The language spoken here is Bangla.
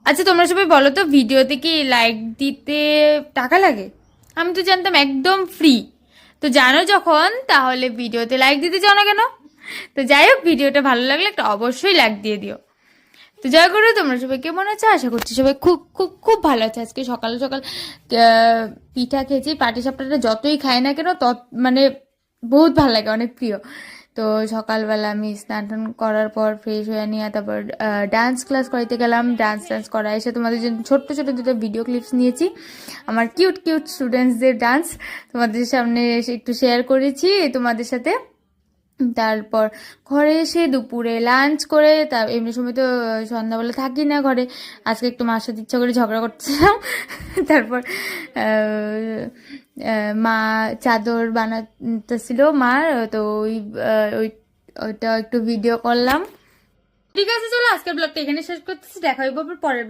আচ্ছা তোমরা সবাই বলো তো, ভিডিওতে কি লাইক দিতে টাকা লাগে? আমি তো জানতাম একদম ফ্রি। তো জানো যখন, তাহলে ভিডিওতে লাইক দিতে চাও না কেন? তো যাই হোক, ভিডিওটা ভালো লাগলে একটা অবশ্যই লাইক দিয়ে দিও। তো জয় করো, তোমরা সবাই কেমন আছো? আশা করছি সবাই খুব খুব খুব ভালো আছে। আজকে সকাল সকাল পিঠা খেয়েছি। পাটিসাপটাটা যতই খাই না কেন তত মানে বহুত ভালো লাগে, অনেক প্রিয়। তো সকালবেলা আমি স্নান টান করার পর ফ্রেশ হয়ে নিয়ে তারপর ডান্স ক্লাস করাইতে গেলাম। ডান্স টান্স করা এসে তোমাদের জন্য ছোট্ট ছোট দুটো ভিডিও ক্লিপস নিয়েছি, আমার কিউট কিউট স্টুডেন্টসদের ডান্স তোমাদের সামনে এসে একটু শেয়ার করেছি তোমাদের সাথে। তারপর ঘরে এসে দুপুরে লাঞ্চ করে, এমনি সময় তো সন্ধ্যাবেলা থাকি না ঘরে, আজকে একটু মার সাথে ইচ্ছা করে ঝগড়া করতেছিলাম। তারপর মা চাদর বানাতেছিল মার, তো ওইটা একটু ভিডিও করলাম। ঠিক আছে, চলো আজকের ব্লগটা এখানে শেষ করতেছি, দেখা হইব পরের ব্লগ।